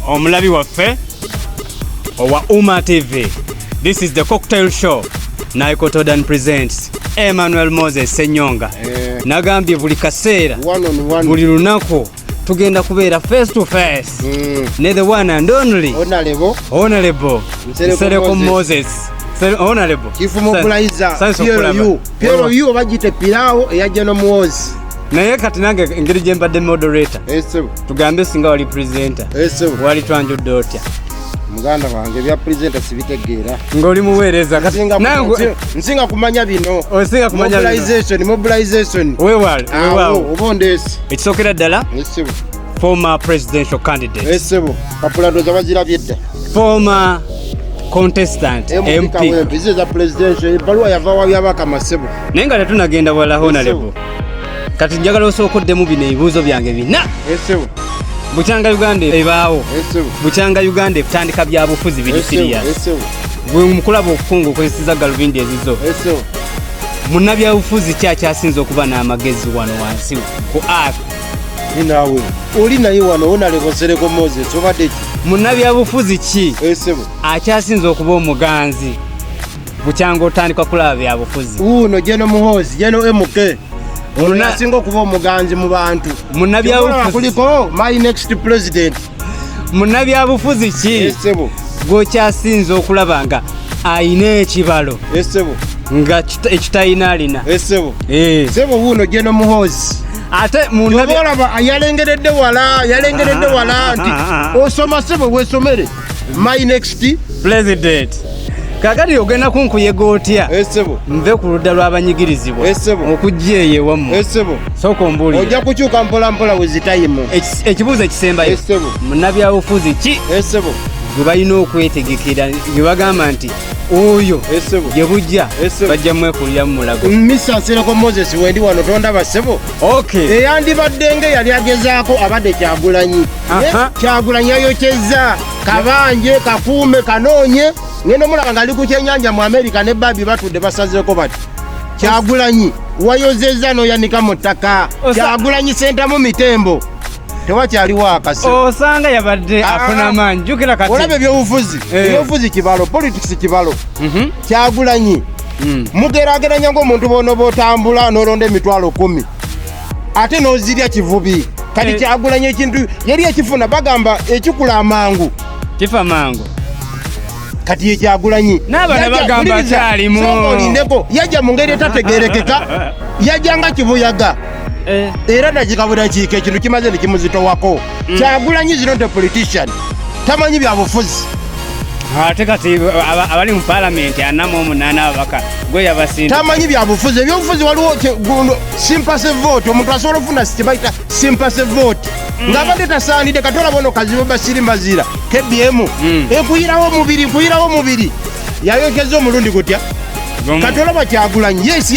omulabi waffe owa Uma TV. This is the cocktail show. Naikotodan presents Emmanuel Moses Senyonga. Nagambye buli kaseera buli lunaku tugenda kubeera face to face ne the one and only Honorable Nsereko Moses. Honorable Chief Mobilizer Piero yu bagite Pilao eyajja no Muwozi. Naye kati nange engeri gye mbadde moderator tugambe singa wali presenter wali twanjudde otya muganda wange bya presenter sibitegeera ng'oli muweereza nsinga kumanya bino osinga kumanya mobilization weewale obondesi ekisookera ddala former presidential candidate kapulando zabazirabye dda former contestant MP za presidential baluwa yava wabyabaka masebo naye nga tetunagenda wala Honorable kati njagala osookoddemu bino ebibuuzo byange bina bukyanga Uganda ebaawo bukyanga Uganda ebitandika byabufuzi biri serious gwe mukulaba okukunga okozesa galubindi ezizo munnabyabufuzi kyasinze okuba n'amagezi wano wansi ku art ninawe oli naye wano Honorable Nsereko Moses obadde ki munnabyabufuzi ki akyasinze okuba omuganzi bukyanga otandika kulaba byabufuzi uno Jeno Muhoozi Jeno MK Unasinga okuba omuganzi mu bantu munnabyabufuzi kuliko my next president munnabyabufuzi ki gw'okyasinze okulaba nga ayina ekibalo nga ekitayina alina sebo wuno Jeno Muhoozi ate yalengeredde wala nti osoma sebo wesomere my next president kakati ogenda kunkuyega otya nve ku ludda lw'abanyigirizibwa okujja eyo ewammwe sooka ombuulire ojja kukyuka mpolampola wezitayimu ekibuuzo ekisembayo munnabyabufuzi ki gwe balina okwetegekera gye bagamba nti oyo gye bujja bajja mwekulira mu mulago Mr. Nsereko Moses wendi wano tondaba ssebo eyandibadde nga yali agezaako abadde Kyagulanyi yayokyezza kabanje kakuume kanoonye ngendo mulaba ngali ku kyennyanja mu America ne Babi batudde basazeeko bati Kyagulanyi wayozezza n'oyanika mu ttaka Kyagulanyi senta mu mitembo tewakyaliwo akase osanga yabadde afuna maanyi jjukira kati olaba ebyobufuzi kibalo politics kibalo Kyagulanyi mugeraageranya ng'omuntu bono b'otambula n'olonda emitwalo 10 ate n'ozirya kivubi kati Kyagulanyi ekintu yali ekifuna bagamba ekikula amangu kifa mangu kati ye Kyagulanyi n'abana bagamba kyalimu olindeko yajja mu ngeri etategeerekeka yajja nga kibuyaga era nakikabula kiika ekintu kimaze ne kimuzitowako Kyagulanyi is not a politician tamanyi byabufuzi ate kati abali mu parliament anamu omunaana ababaka gwe yabasinda tamanyi byabufuzi ebyobufuzi waliwo sympathy vote omuntu asobola ofuna kibayita sympathy vote ng'abadde tasaanidde katola bono kazibu basirimazira KBM ekuyirawo omubiri yayokeza omulundi gutya katolaba Kyagulanyi yes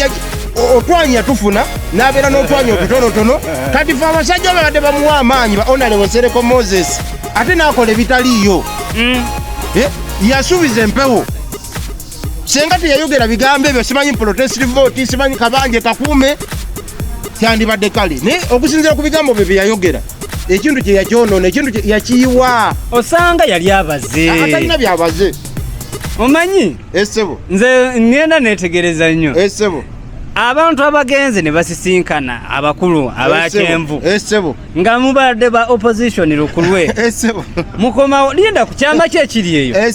otwanya tufuna n'abeera n'otwanya otutonotono kati fe abasajja babadde bamuwa amaanyi ba Honorable Nsereko Moses ate n'akola ebitaliiyo yasuubiza empewo senga teyayogera bigambo ebyo simanyi protest vote simanyi kabanje kakuume kyandibadde kale naye okusinziira ku bigambo bye byeyayogera ekintu kye yakyonoona ekintu yakiyiwa osanga yali abaze atalina byabaze omanyi nze ngenda neetegereza nnyo abantu abagenze ne basisinkana abakulu abakyenvu nga mubadde ba opposition lukulwe mukomawo linda ku kyama kye kiri eyo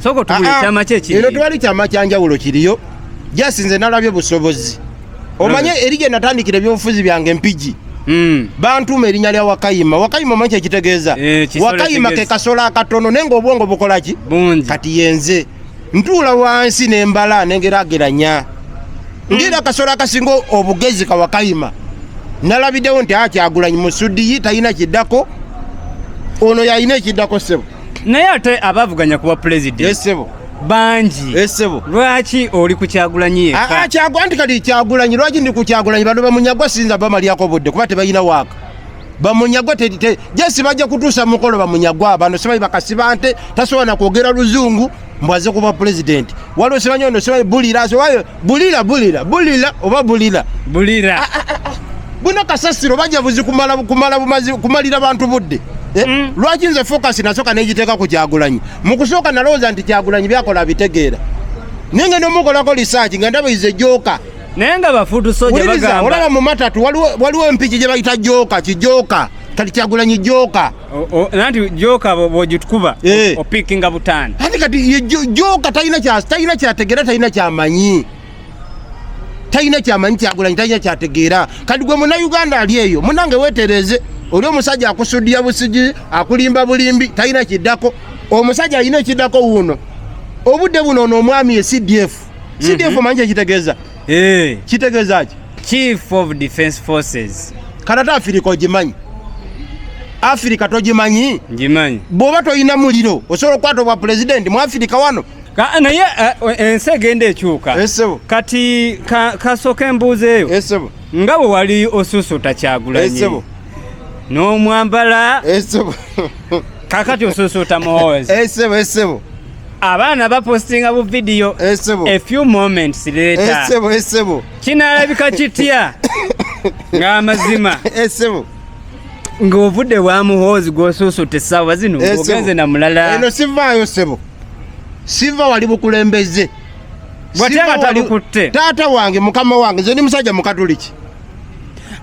soko tubule kyama kye kiri eno twali kyama kyanjawulo kiriyo jasinze nalabye busobozi omanye erije natandikira ebyobufuzi byange Mpigi bantuuma erinnya lya Wakayima manyi ekitegeeza Wakayima ke kasola akatono nenga obwongo bukola ki kati yenze ntuula wansi nembala nengeraageranya ngira kasola akasinga obugezi ka Wakayima nalabiddewo nti Kyagulanyi musuddiyi talina kiddako ono yalina ekiddako ssebo naye ate abavuganya kuba president bangi lwaki oli ku Kyagulanyi yekka Kyagulanyi kati Kyagulanyi lwaki ndi ku Kyagulanyi bano bamunyagwa sinza bamalyako budde kuba tebalina waaka bamunyagwa jesi bajja kutuusa mukolo bamunyagwa bano simanyi bakasiba nte tasobola na kwogera luzungu mbwaze kuba president waliwo simanyi ono simanyi bulira buno kasasiro bajja buzi kumalira bantu budde Lwaki nze focus nasooka negiteeka ku Kyagulanyi mu kusooka nalowooza nti Kyagulanyi byakola bitegeera naye nga nomukolako research nga ndaba ize joka naye nga bafuutu soja bagamba olaba mu matatu waliwo empiki gye bayita joka kijooka kati Kyagulanyi joka nanti joka bwogitukuba opikinga butaani ati kati joka talina kyategeera talina kyamanyi Kyagulanyi talina kyategeera kati gwe Munnayuganda ali eyo munange weetereze oli omusajja akusuddiya busigi akulimba bulimbi talina kiddako omusajja alina ekiddako wuuno obudde buno ono omwami ye CDF manyi ekitegeeza kitegeeza ki Chief of Defence Forces kanata Afirika ogimanyi Afirika togimanyi ngimanyi bw'oba toyina muliro osobola okukwata obwa pulezidenti mu Afirika wano naye ensi egenda ekyuka kati kasooka embuuzeeyo nga bwe wali osuusuuta Kyagulanyi n'omwambala kakati osuusuuta Muhoozi abaana bapostinga bu video a few moments later kinaalabika kitya ng'amazima ng'ovudde wa Muhoozi gw'osuusuuta essaawa zino ogenze na mulala eno sivaayo siva wali bukulembeze watanga talikutte taata wange mukama wange nze ndi musajja mukatoliki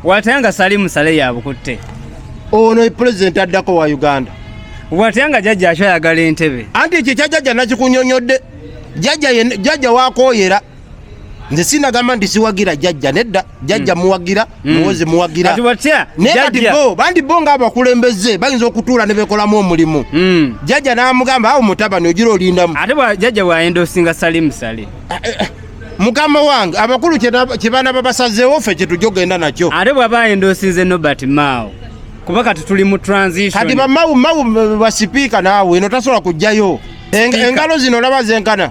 watanga Salimu Sale yabukutte ono president addako wa Uganda watanga jjajja akyayagala entebe anti ekyo kyajjajja nakikunyonyodde jjajja wakooyera nze sinagamba nti siwagira jjajja nedda jjajja muwagira Muhoozi muwagira bandi bo ng'abakulembeze bayinza okutuula ne bekolamu omulimu jjajja n'amugamba awo mutabani ogira olindamu ate jjajja bw'ayendosinga Salimu Sale mukama wange abakulu kye baana babasazeewo ffe kye tujja ogenda nakyo ate bw'aba ayendosinze Nobert Mao kuba kati tuli mu transition kati bamawu basipiika naawe eno tasobola kujjayo engalo zino olaba zenkana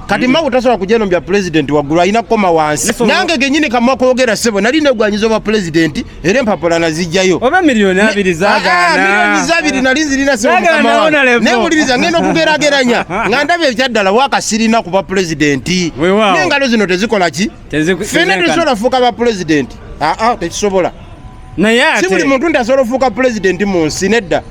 kati Mao tasobola kujja eno bya pulezidenti waggulu alina kukoma wansi nange gennyini kamwa kwogera ssebo nali negwanyiza obwa pulezidenti era empapula nazijjayo oba miliyoni 2 zaagaana miliyoni 2 nali zirina ssebo mukama wange newuliriza ngenda okugerageranya nga ndaba ekyaddala waakasirina ku bwa pulezidenti n'engalo zino tezikola ki ffenna tetusobola fuuka ba pulezidenti tekisobola si buli muntu nti asobola ofuuka pulezidenti mu nsi nedda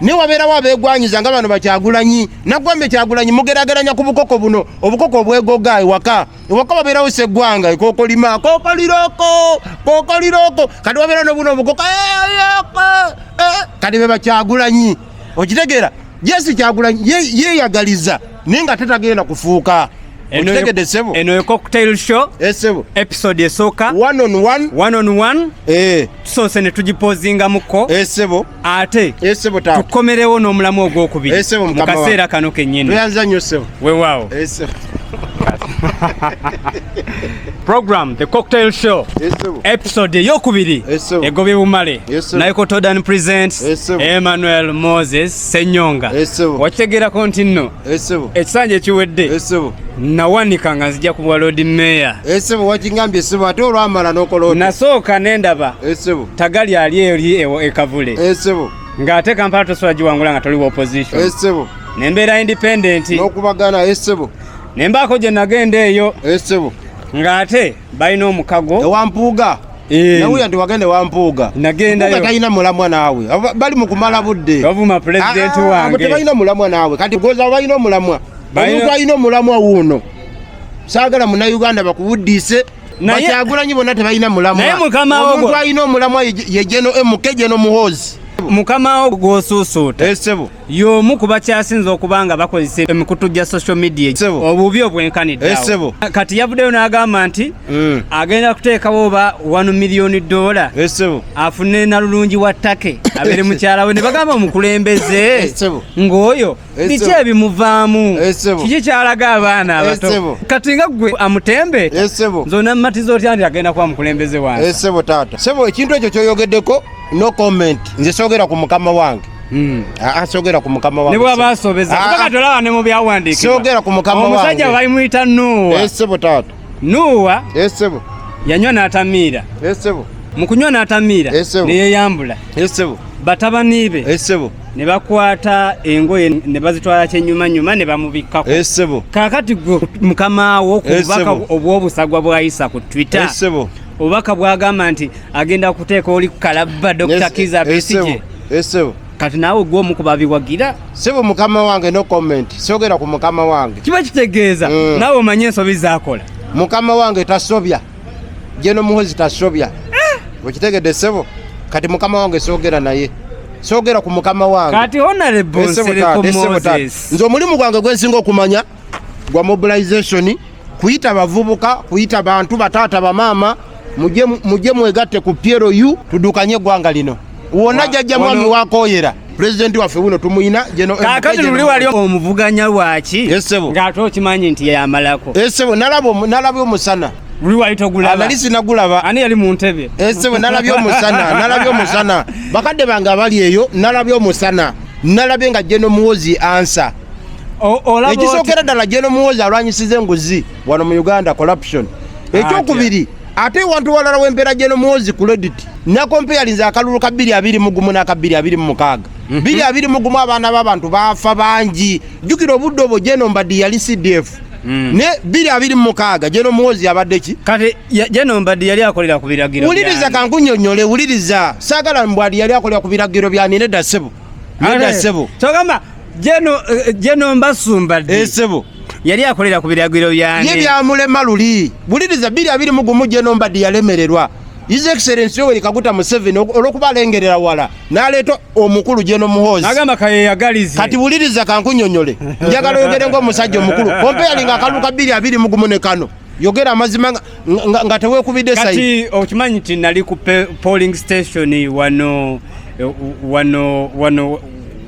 ne wabeerawo abeegwanyiza nga bano Bakyagulanyi naggwambe Kyagulanyi mugerageranya ku bukoko buno obukoko obwegoga ewaka wabeerawo Sseggwanga ekookolima kookoliroko kati wabeera nobuno obukoko kati be Bakyagulanyi okitegeera jesi Kyagulanyi yeeyagaliza naye nga tetagenda kufuuka okitegedde ssebo eno ye Cocktail Show ssebo episode esooka one on one tusoose ne tugipozingamuko ssebo ate ssebo taata tukomerewo n'omulamu ogwokubiri mu kaseera kano kennyini toyanza nnyo ssebo weewaawo program The Cocktail Show episode eyokubiri egobye bumale Naiko Todan presents Emmanuel Moses Ssenyonga wakitegeerako nti nno ekisanja ekiwedde nawanika nga nzija ku bwa Lord Mayor wakingambye ssebo ate olwamala n'okola nasooka n'endaba tagali ali eri ekavule ng'ate Kampala tosobola giwangula nga toli wa opposition nembeera independent n'okubagana nembaako gye nagenda eyo ng'ate balina omukago ewampuuga nawuya nti wagenda ewampuuga nagendayo talina mulamwa naawe bali mu kumala budde wavuma pulezidenti wange tebalina mulamwa naawe kati goza balina omulamwa omuntu alina omulamwa wuuno saagala Munnayuganda bakubuddiise Bakyagulanyi bonna tebalina mulamwa omuntu alina omulamwa ye Jeno MK Jeno Muhoozi mukama wo gw'osuusuuta y'omu ku bakyasinze okuba nga bakozesa emikutu gya social media obubi obwenkaniddeawo kati yavuddeyo n'agamba nti agenda kuteekawo oba $1 million afune nalulungi wa ttake abeere mukyala we ne bagamba omukulembeze ng'oyo biki ebimuvaamu kiki kyalaga abaana abato kati nga ggwe amutembe nzona mmatiza otya nti agenda kuba mukulembeze wange sebo ekintu ekyo kyoyogeddeko no comment nze soogera ku mukama wange soogera ku mukama wange ne bw'aba asobeza kubanga tolaba ne mu byawandiikibwa soogera ku mukama wange omusajja bayimuyita Nuuwa sebo taata Nuuwa yanywa n'atamiira mu kunywa n'atamiira ne yeeyambula batabani be ne bakwata engoye ne bazitwala kyennyumanyuma ne bamubikkako kaakati gwe mukama wo ku bubaka obw'obusagwa bw'ayisa ku Twitter obubaka bwagamba nti agenda kuteeka oli ku kalabba Dr. Kizza Besigye kati naawe gwe omu ku babiwagira. Sebo mukama wange no comment. Sogera ku mukama wange. Kiba kitegeeza naawe omanye ensobi zaakola. Mukama wange tasobya. Jeno Muhoozi tasobya. Okitegedde sebo. Kati mukama wange sogera naye. Sogera ku mukama wange. Kati Honorable Nsereko Moses. Nzo mulimu gwange gwensinga okumanya gwa mobilization, kuyita bavubuka, kuyita bantu batata bamama, muje mwegatte ku Piero yu tudukanye gwanga lino. Uwona jajja mwami wakoyera. President waffe wuno tumuyina jeno kakati luli wali omuvuganya lwaki ng'ate okimanyi nti yamalako. Esebo nalabye omusana. Luli wali togulaba. Analisi nagulaba. Ani yali mu ntebe. Esebo nalabye omusana. Bakadde bange abali eyo nalabye omusana. Nalabye nga Jeno Muhoozi ansa. Ekisookera ddala Jeno Muhoozi alwanyisiza enguzi wano mu Uganda corruption. Ekyokubiri ate wantu walala w'empeera Jeno Muhoozi credit nakompeyalinza akalulu ka 2021 n'aka 2026. 2021 abaana b'abantu baafa bangi. Jjukira obudde obwo Jeno Mbadi yali CDF. Ne 2026 Jeno Muhoozi abadde ki? Kati Jeno Mbadi yali akolera ku biragiro. Wuliriza kankunnyonnyole, wuliriza. Saagala Mbadi yali akolera ku biragiro bya Nedda Ssebo. Nedda Ssebo. Togamba Jeno Mbasumba Ssebo. Yali akolera ku biragiro byane. Ye byamulema luli. Wuliriza 2021 Jeno Mbadi yalemererwa. His Excellency Yoweri Kaguta Museveni olwokubalengerera wala n'aleeta omukulu Jeno Muhoozi. Agamba kayeyagalize. Kati wuliriza kankunnyonnyole. Njagala oyogere ng'omusajja omukulu. Kompeyalinga akaluka 2021 ne kano. Yogera amazima nga teweekubidde sayi. Kati okimanyi nti nali ku polling station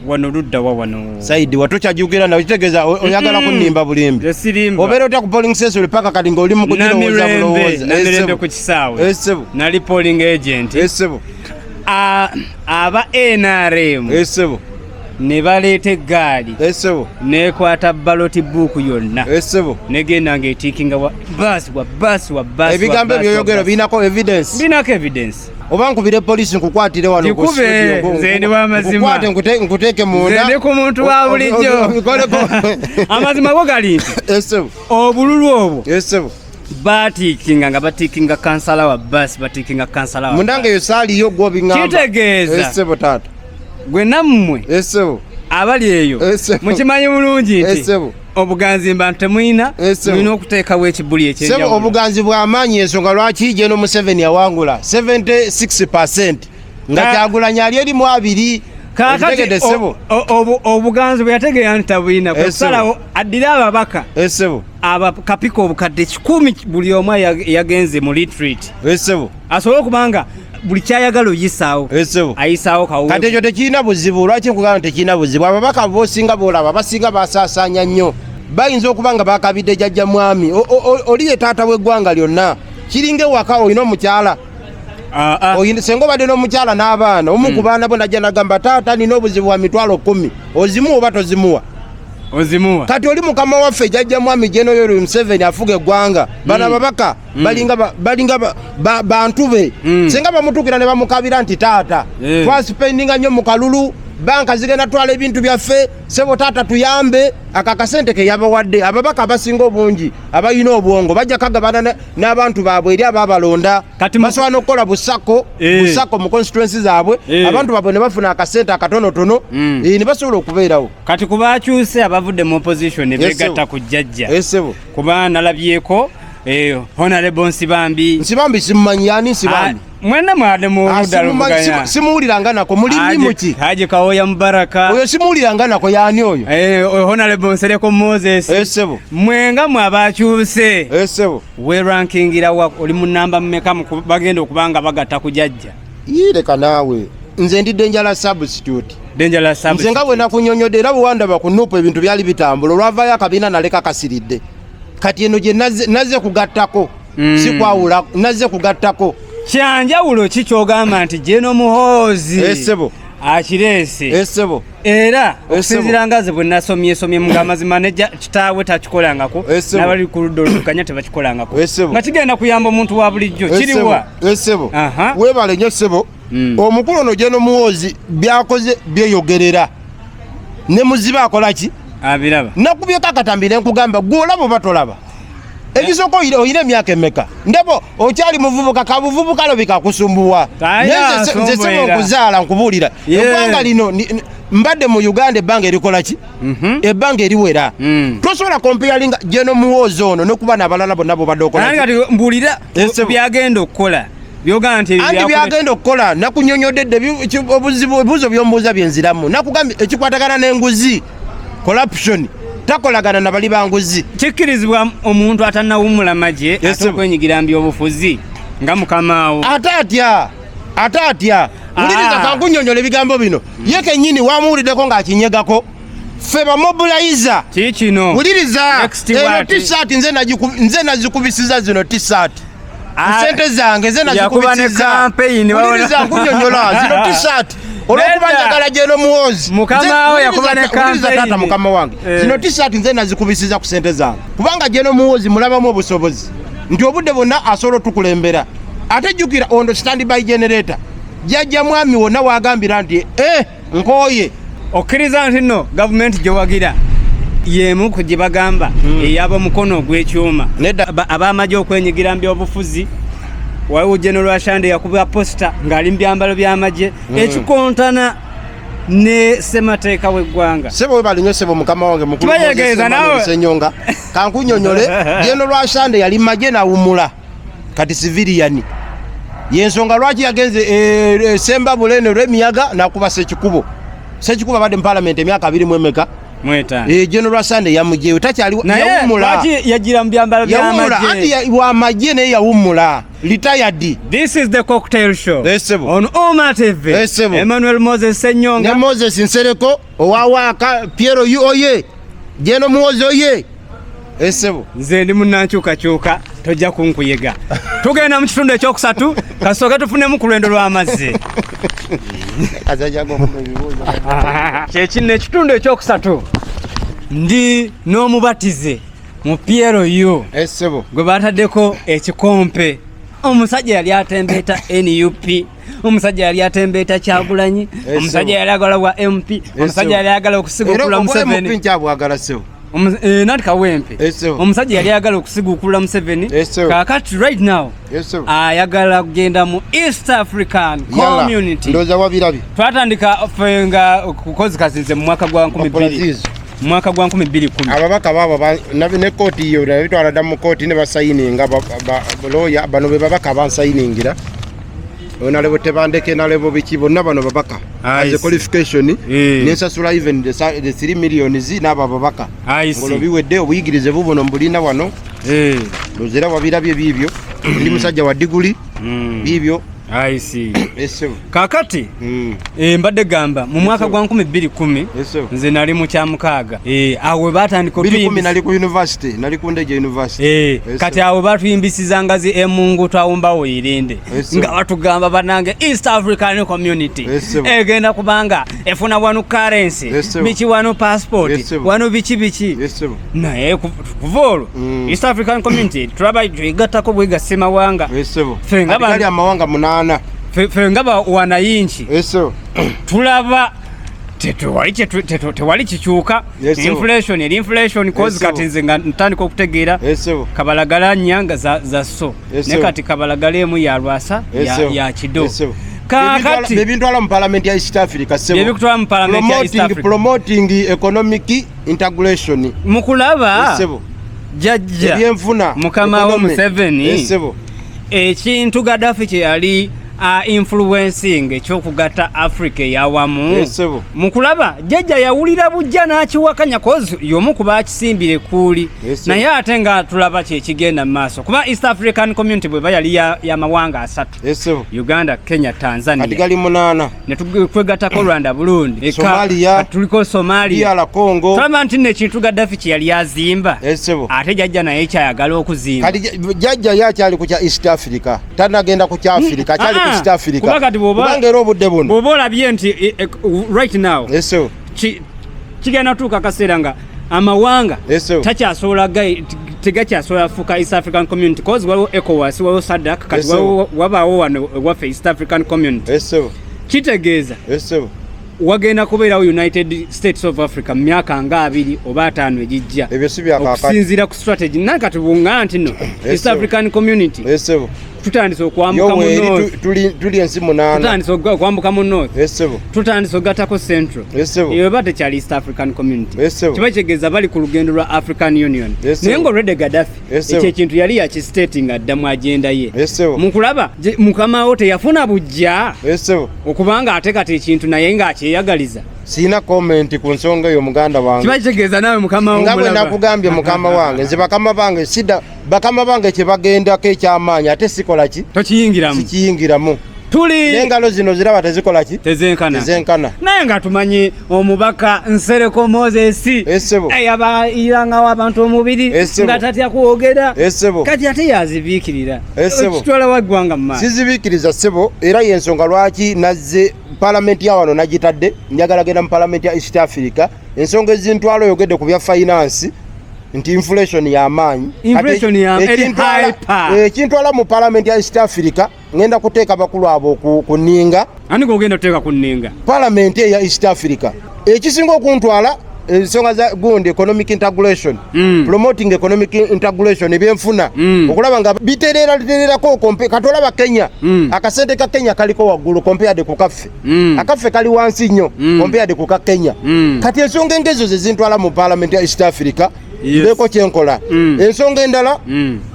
wano ludda wa wano. Saidi watokyajukira na kitegeeza oyagala kunnimba bulimbi. Obeera otya ku polling station paka kati ng'oli mu kugirowooza bulowooza. Namirembe ku kisaawe. Essebo. Nali polling agent. Essebo. Aba NRM. Essebo. Ne baleeta eggaali. Essebo. Nekwata ballot book yonna. Essebo. Negenda ng'etiikinga wa basi. Ebigambo ebyoyogero biinako evidence. Biinako evidence. Oba nkubire poliisi nkukwatire wano ku studio. Nze ndi w'amazima. Nkuteeke munda. Nze ndi ku muntu wa bulijjo. Amazima go gali nti. Essebo. Obululu obwo. Essebo. Batiikinga kansala wa basi batiikinga kansala wa. Mundange yo saaliyo gwo bingamba. Kitegeeza. Essebo taata. Gwe nammwe. Essebo. Abali eyo. Mukimanyi bulungi nti. Essebo. Obuganzi mba temwina okuteekawo ekibuli ekyenjawulo. Sebo obuganzi bw'amaanyi ensonga lwaki Jeno Museveni yawangula 76% nga Kyagulanyi ali erimu 2. Kakati obuganzi bwe yategeera nti tabulina kusalawo addire ababaka abakapiko obukadde 10 buli omu yagenze mu retreat asobole okubanga buli kyayagala oyisaawo ayisaawo kawulo. Kati ekyo tekirina buzibu. Lwaki nkugamba nti tekirina buzibu? Ababaka b'osinga b'olaba basinga basaasaanya nnyo. Bayinza okuba nga bakabidde jjajja mwami. Oli ye taata w'eggwanga lyonna. Kiringa ewaka olina omukyala. Senga obadde n'omukyala n'abaana. Omu ku baana bo najja n'agamba taata nina obuzibu bwa mitwalo 10. Ozimuwa oba tozimuwa? Ozimuwa. Kati oli mukama waffe jjajja mwami Jeno Yoweri Museveni afuga eggwanga. Bano ababaka balinga bantu be. Senga bamutukira ne bamukabira nti taata twasipendinga nnyo mu kalulu, banka zigenda twala ebintu byaffe, sebo taata tuyambe. Akakasente ke yabawadde ababaka abasinga obungi abayina obwongo bajja kagabana n'abantu baabwe eri ababalonda. Basobola n'okukola busako mu constituency zaabwe. Abantu baabwe ne bafuna akasente akatonotono ne basobola okubeerawo. Kati kubakyuse abavudde mu opposition ne begatta ku jjajja kuba nalabyeko Honorable Nsibambi simumanyi yani Nsibambi. Mwenda mwade mu ludda simuwuliranga nako muli muki Haji Kawoya Mubaraka oyo simuwuliranga nako yani oyo Honorable Nsereko Moses Essebo mwenga mwabakyuse Essebo we rankingira wa oli mu namba mmeka bagenda okubanga bagatta ku jjajja yireka naawe nze ndi Dangerous substitute nze nga bwe nakunyonyodde era buwanda bakunupa ebintu byali bitambula olwavayo akabiina naleka kasiridde. Kati eno gye nazze kugattako sikwawula nazze kugattako. Kyanjawulo kikyogamba nti Jeno Muhoozi Essebo akireese Essebo era okusinziira ngaze bwe nasomye mu amazima ne kitaawe takikolangako n'abali ku ludda oluvuganya tebakikolangako nga kigenda kuyamba omuntu wa bulijjo kiriwa. Essebo weebale nnyo Ssebo. Omukulu ono Jeno Muhoozi byakoze byeyogerera ne muzibe akola ki abiraba nakubyeko akatambi ne nkugamba gwe olaba oba tolaba. Ekisoko oyina emyaka emeka ndebo okyali muvubuka kabuvubuka lobika kusumbuwa nze sebo okuzaala nkubuulira ebbanga lino mbadde mu Uganda ebbanga erikola ki ebbanga eriwera tosobola comparinga General Muhoozi ono n'okuba n'abalala bonna bo badde okola kati mbuulira byagenda okukola byagenda okukola nakunyonyodedde obuzo byombuuza byenziramu nakugambye ekikwatagana n'enguzi corruption takolagana na bali banguzi kikkirizibwa omuntu atanawumula magye atokwenyigira mbyobufuzi nga mukamaawo atya uliriza kankunyonyola ebigambo bino ye kennyini wamuwuliddeko ng'akinyegako ffe bamobilizer kikino uliriza eno t-shirt nze nazikubisiza zino t-shirt sente zange nze nazikubisiza uliriza nkunyonyola zino t-shirt olwokuba njagala General Muhoozi mukama we yakuba ne tata mukama wange zino t-shirt nze nazikubisiza ku sente zange kubanga General Muhoozi mulabamu obusobozi nti obudde bonna asobola otukulembera ate jjukira ondo standby generator jjajja mwami wonna wagambira nti nkooye okkiriza nti nno gavumenti gyewagira yemu ku gye bagamba eyaba mukono ogw'ekyuma ab'amagye okwenyigira mbyobufuzi waliwo General Ashande yakuba posta ng'ali mu byambalo by'amagye ekikontana ne ssemateeka w'eggwanga sebo webalinyo sebo mukama wange mukulu tubayegeeza nawe Senyonga kankunyonyole General Ashande yali magye nawumula kati civilian yensonga lwaki yagenze semba bulene lw'emiyaga nakuba sekikubo badde mu parliament emyaka 2 mu emeka General Ashande yamujeyo takyali yawumula yagira mu byambalo by'amagye ati wa magye naye yawumula retired. This is the Cocktail Show on Oma TV. Emmanuel Moses Senyonga ne Moses Nsereko owawaka Piero yu oye General Muhoozi oye esebo nze ndi munnankyukakyuka tojja kunkuyega tugenda mu kitundu ekyokusatu kasooka tufunemu ku lwendo lw'amazzi kyekino ekitundu ekyokusatu ndi n'omubatize mu Piero yu esebo gwe bataddeko ekikompe omusajja yali atembeeta NUP omusajja yali atembeeta Kyagulanyi omusajja yali agala wa MP omusajja yali agala okusigukula Museveni nati kawempe omusajja yali agala okusigukula Museveni kakati right now ayagala kugenda mu East African Community ndoza wabirabi twatandika fenga kukozi kazinze mu mwaka gwa 2010 ababaka babo ne kooti iyo bitwala mu kooti ne basayininga lawyer bano be babaka bansayiningira onalebo tebandeke nalebo biki bonna bano babaka as a qualification nensasula even the 3 million n'aba babaka ngolo biwedde obuyigirize bubono mbulina wano lozera wabirabye bibyo ndi musajja wa diguli bibyo I see. Kakati mbadde gamba mu mwaka gwa 2010 nze nali mu kyamukaaga awe batandika okuyimba nali ku university nali ku Ndege University kati awe batuyimbisiza ngazi emungu twawumbawo irinde nga batugamba banange East African Community egenda kubanga efuna wanu currency bichi wanu passport wanu bichi naye kuvolo East African Community tulaba igattako bwegasema wanga fenga bali amawanga munana fengaba wanayinchi tulaba tewali kikyuka inflation cause kati nze nga ntandika okutegeera kabalagala nyanga za so ne kati kabalagala emu ya lwasa ya kido kakati bebintwala mu parliament ya East Africa sebo bebikutwala mu parliament ya East Africa promoting economic integration mukulaba jajja mukama wa Museveni ekintu Gaddafi kye yali influencing ekyokugatta Africa yawamu mukulaba jajja yawulira bujja n'akiwakanya kozi y'omu kuba akisimbire kuuli naye ate nga tulaba kyekigenda mu maaso kuba East African Community bwe bayali ya mawanga asatu Uganda, Kenya, Tanzania atigali munana ne twegattako Rwanda, Burundi, Somalia, tuliko Somalia, la Congo tulaba nti n'ekintu Gaddafi kye yali azimba ate jajja naye kyayagala okuzimba kati jajja yakyali ku kya East Africa tanagenda ku kya Africa kyali ku East Africa kubanga obudde buno bw'oba olabye nti right now kigenda tuuka kaseera nga amawanga takyasobola tegakyasobola fuka East African Community cause waliwo ECOWAS waliwo SADC kati wabaawo wano waffe East African Community kitegeeza wagenda kubeerawo United States of Africa mu myaka nga 2 oba 5 ejijja ebyo si byakakati okusinziira ku strategy nakatubunga nti no East African Community tutandise okwambuka mu north tuli ensi 8 tutandise okwambuka mu north tutandise ogatako central iyo bate kyali East African Community kiba kyegeeza bali ku lugendo lwa African Union naye nga olwedde Gaddafi ekyo ekintu yali yakistating adda mu agenda ye mukulaba mukama wo teyafuna bujja okubanga ate kati ekintu naye nga akyeyagaliza sina comment ku nsonga eyo muganda wange kiba kitegeeza naawe mukama wo nga bwe nakugambye mukama wange nze bakama bange sida bakama bange kye bagendako ekyamaanyi ate sikola ki sikiyingiramu tuli n'engalo zino ziraba tezikola ki tezenkana naye nga tumanyi omubaka Nsereko Moses yabayirangawo abantu omubiri nga tatya kwogera kati ate yazibiikirira kitwala waggwanga mu maaso sizibiikiriza ssebo era yensonga lwaki nazze palamenti ya wano nagitadde njagala genda mu palamenti ya East Africa ensonga ezintwala oyogedde ku bya finance nti inflation y'amaanyi ekintwala mu palamenti ya East Africa ngenda kuteeka bakulu abo ku nninga ani gogenda kuteeka ku nninga palamenti ya East Africa ekisinga okuntwala ensonga za gundi economic integration promoting economic integration ebyenfuna okulaba nga bitererako katolaba Kenya akasente ka Kenya kaliko waggulu compared ku kaffe akaffe kali wansi nnyo compared ku ka Kenya kati ensonga engezo zezintwala mu palamenti ya East Africa ndeko kyenkola ensonga endala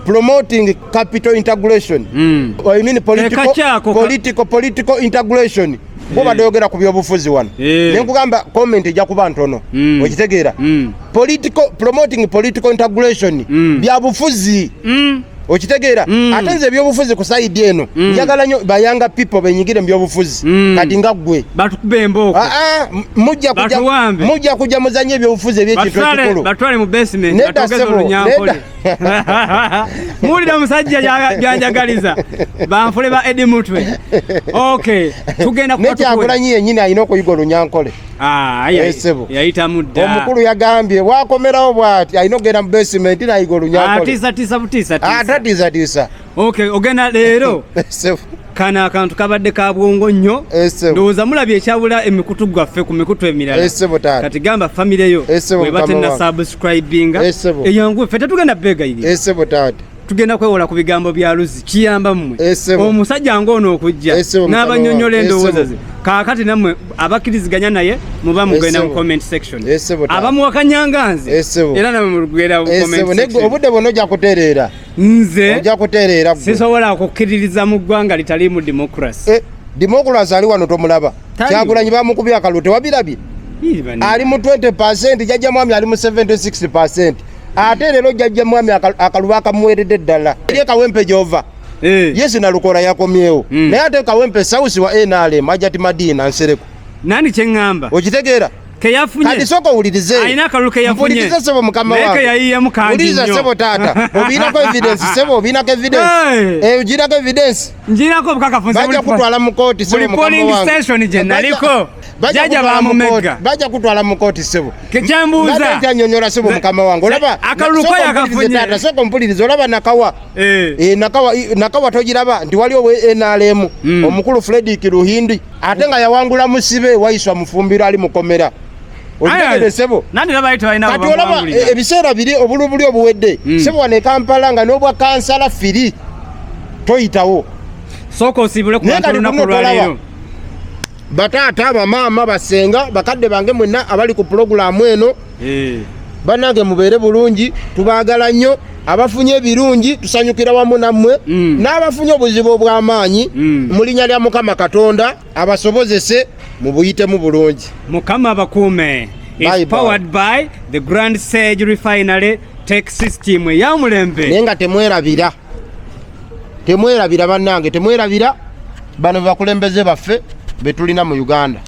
promoting capital integration I mean political integration bo badogera ku byobufuzi wano nenkugamba comment ejja kuba ntono okitegeera promoting political integration byabufuzi okitegeera ate nze ebyobufuzi ku side eno njagala nnyo bayanga people benyigire mu byobufuzi kati nga ggwe batukube emboko mujja kujja muzanye ebyobufuzi ebyekintu ekikulu batwale mu basement batogeze olunyankole muwulira musajja gyanjagaliza banfule ba Eddie Mutwe okay tugenda nekyagulanyi yennyini alina okuyiga olunyankole yayita mudda omukulu yagambye wakomerawo bwati alina okugenda mu basement nayiga olunyankole atatiisatiisa okay ogenda leero kana akantu kabadde ka bwongo nnyo ndowooza mulabye ekyabula emikutu gwaffe ku mikutu emirala kati gamba famire yo weba tena subscribinga eyangu ffe tetugenda beegayirira tugenda kwewola ku bigambo bya Luzi kiyamba mmwe omusajja ng'ono okujja n'abanyonnyola endowooza ze kaakati nammwe abakkiriziganya naye muba mugenda mu comment section abamuwakanyanga nze era namwe mugenda mu comment section obudde bwonna ojja kutereera nze ojja kutereera sisobola okukkiririza mu ggwanga litaliimu democracy democracy ali wano tomulaba Kyagulanyi bamukubye akalulu tewabirabye ali mu 20% jjajja mwami ali mu 76% ate leero jjajja mwami akaluba akamuweeredde ddala eri Kawempe gy'ova yesi nalukola yakomyewo naye ate Kawempe sawusi wa NRM Ajati Madina Nsereko nani kyeŋŋamba okitegeera keyafunye kati soko ulirize alina akalulu keyafunye ulirize sebo mukama wange leke yayiye kanji ulirize sebo tata obinako evidence sebo obinako evidence ujinako evidence njinako bukakafunze bajja kutwala mu kooti sebo mukama wange polling station je naliko jaja bamumega bajja kutwala mu kooti sebo kekyambuuza nate nyonyola sebo mukama wange olaba akalulu ko yakafunye tata soko mpulirize olaba nakawa nakawa tojiraba ndi wali owe NRM omukulu Fredrick Ruhindi ate nga yawangula musibe wayiswa mufumbiro ali mukomera otegere sebo nani labaito alina kati olaba ebiseera biri obulubuli obuwedde sebo wane Kampala nga n'obwa kansala firi toyitawo soko osibule ku bantu lunaku lwaleero bataata bamaama basenga bakadde bange mwenna abali ku pulogulaamu eno bannange mubeere bulungi tubaagala nnyo abafunye ebirungi tusanyukira wamu nammwe n'abafunye obuzibu obw'amaanyi mu linnya lya Mukama Katonda abasobozese mubuyitemu bulungi Mukama abakuume is powered by the Grand Sage Refinery Tech System ya mulembe naye nga temwerabira bannange temwerabira bano bakulembeze baffe betulina mu Uganda